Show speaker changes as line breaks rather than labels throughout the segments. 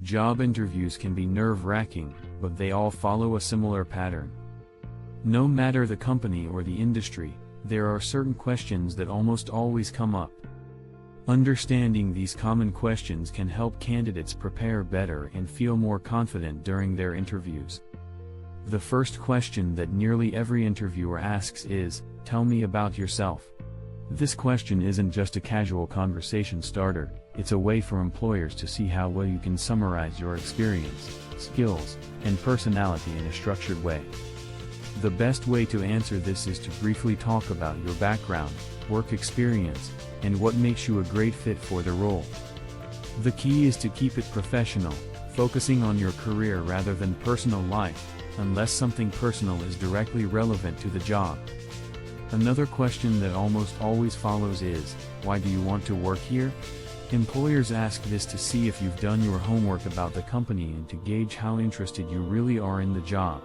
Job interviews can be nerve-wracking, but they all follow a similar pattern. No matter the company or the industry, there are certain questions that almost always come up. Understanding these common questions can help candidates prepare better and feel more confident during their interviews. The first question that nearly every interviewer asks is, "Tell me about yourself." This question isn't just a casual conversation starter, it's a way for employers to see how well you can summarize your experience, skills, and personality in a structured way. The best way to answer this is to briefly talk about your background, work experience, and what makes you a great fit for the role. The key is to keep it professional, focusing on your career rather than personal life, unless something personal is directly relevant to the job. Another question that almost always follows is, "Why do you want to work here?" Employers ask this to see if you've done your homework about the company and to gauge how interested you really are in the job.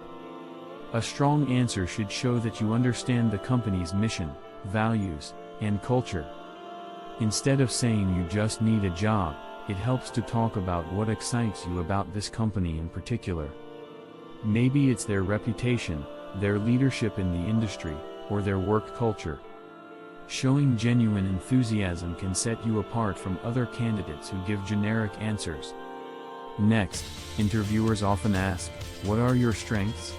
A strong answer should show that you understand the company's mission, values, and culture. Instead of saying you just need a job, it helps to talk about what excites you about this company in particular. Maybe it's their reputation, their leadership in the industry, or their work culture. Showing genuine enthusiasm can set you apart from other candidates who give generic answers. Next, interviewers often ask, "What are your strengths?"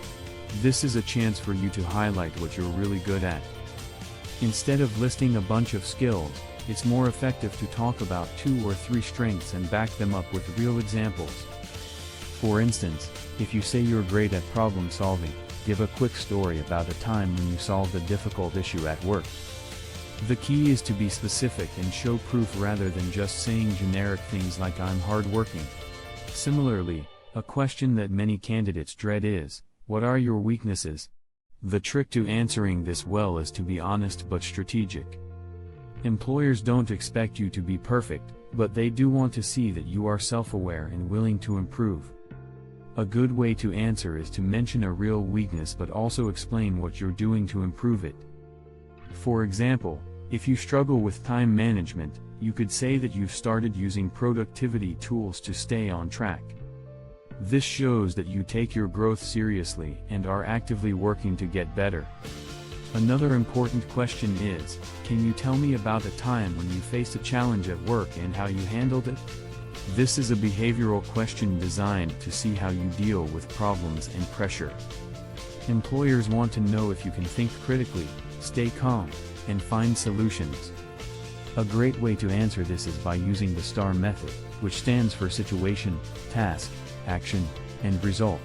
This is a chance for you to highlight what you're really good at. Instead of listing a bunch of skills, it's more effective to talk about 2 or 3 strengths and back them up with real examples. For instance, if you say you're great at problem solving, give a quick story about a time when you solved a difficult issue at work. The key is to be specific and show proof rather than just saying generic things like "I'm hardworking." Similarly, a question that many candidates dread is, "What are your weaknesses?" The trick to answering this well is to be honest but strategic. Employers don't expect you to be perfect, but they do want to see that you are self-aware and willing to improve. A good way to answer is to mention a real weakness but also explain what you're doing to improve it. For example, if you struggle with time management, you could say that you've started using productivity tools to stay on track. This shows that you take your growth seriously and are actively working to get better. Another important question is, "Can you tell me about a time when you faced a challenge at work and how you handled it?" This is a behavioral question designed to see how you deal with problems and pressure. Employers want to know if you can think critically, stay calm, and find solutions. A great way to answer this is by using the STAR method, which stands for situation, task, action, and result.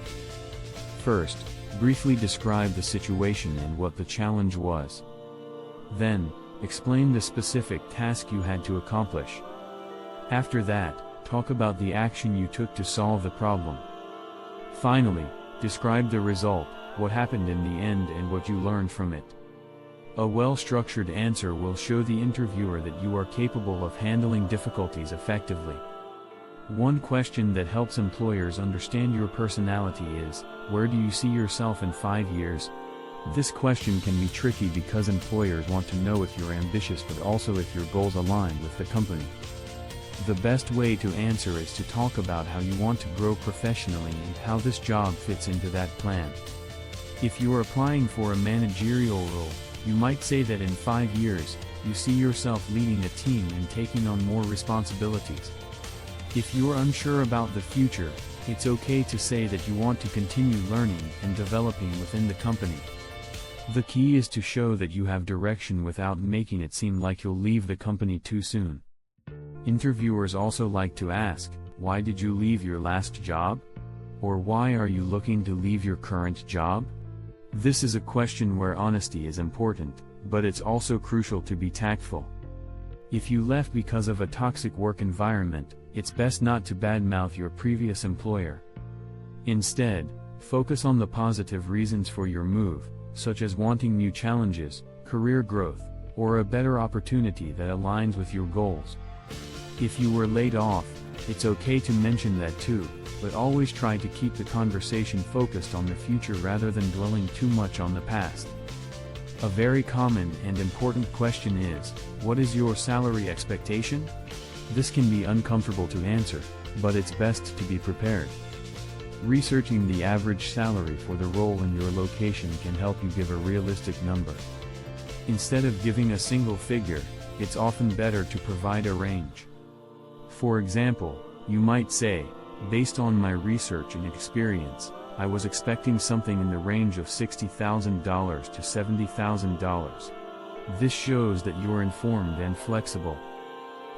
First, briefly describe the situation and what the challenge was. Then, explain the specific task you had to accomplish. After that, talk about the action you took to solve the problem. Finally, describe the result, what happened in the end and what you learned from it. A well-structured answer will show the interviewer that you are capable of handling difficulties effectively. One question that helps employers understand your personality is, "Where do you see yourself in 5 years?" This question can be tricky because employers want to know if you're ambitious but also if your goals align with the company. The best way to answer is to talk about how you want to grow professionally and how this job fits into that plan. If you are applying for a managerial role, you might say that in 5 years, you see yourself leading a team and taking on more responsibilities. If you are unsure about the future, it's okay to say that you want to continue learning and developing within the company. The key is to show that you have direction without making it seem like you'll leave the company too soon. Interviewers also like to ask, "Why did you leave your last job?" Or "Why are you looking to leave your current job?" This is a question where honesty is important, but it's also crucial to be tactful. If you left because of a toxic work environment, it's best not to badmouth your previous employer. Instead, focus on the positive reasons for your move, such as wanting new challenges, career growth, or a better opportunity that aligns with your goals. If you were laid off, it's okay to mention that too, but always try to keep the conversation focused on the future rather than dwelling too much on the past. A very common and important question is, "What is your salary expectation?" This can be uncomfortable to answer, but it's best to be prepared. Researching the average salary for the role in your location can help you give a realistic number. Instead of giving a single figure, it's often better to provide a range. For example, you might say, based on my research and experience, I was expecting something in the range of $60,000 to $70,000. This shows that you're informed and flexible.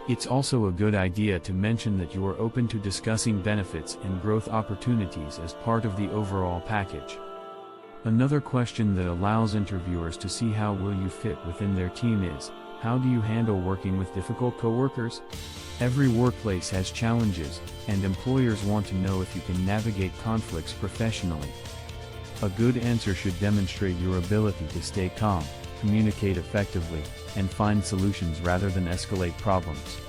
It's also a good idea to mention that you are open to discussing benefits and growth opportunities as part of the overall package. Another question that allows interviewers to see how well you fit within their team is, how do you handle working with difficult coworkers? Every workplace has challenges, and employers want to know if you can navigate conflicts professionally. A good answer should demonstrate your ability to stay calm, communicate effectively, and find solutions rather than escalate problems.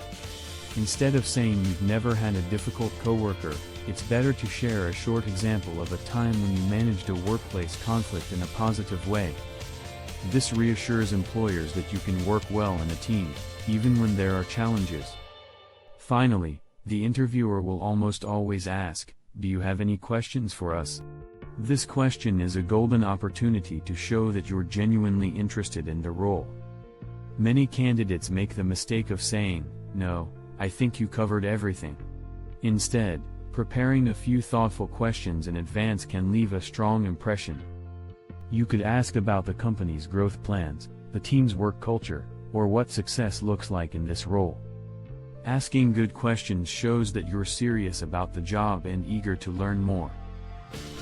Instead of saying you've never had a difficult coworker, it's better to share a short example of a time when you managed a workplace conflict in a positive way. This reassures employers that you can work well in a team, even when there are challenges. Finally, the interviewer will almost always ask, "Do you have any questions for us?" This question is a golden opportunity to show that you're genuinely interested in the role. Many candidates make the mistake of saying, "No, I think you covered everything." Instead, preparing a few thoughtful questions in advance can leave a strong impression. You could ask about the company's growth plans, the team's work culture, or what success looks like in this role. Asking good questions shows that you're serious about the job and eager to learn more.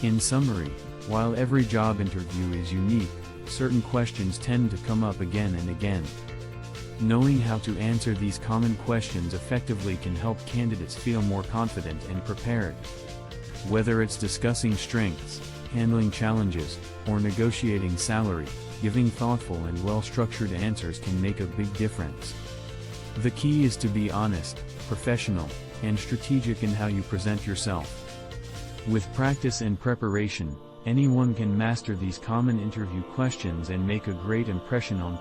In summary, while every job interview is unique, certain questions tend to come up again and again. Knowing how to answer these common questions effectively can help candidates feel more confident and prepared. Whether it's discussing strengths, handling challenges, or negotiating salary, giving thoughtful and well-structured answers can make a big difference. The key is to be honest, professional, and strategic in how you present yourself. With practice and preparation, anyone can master these common interview questions and make a great impression on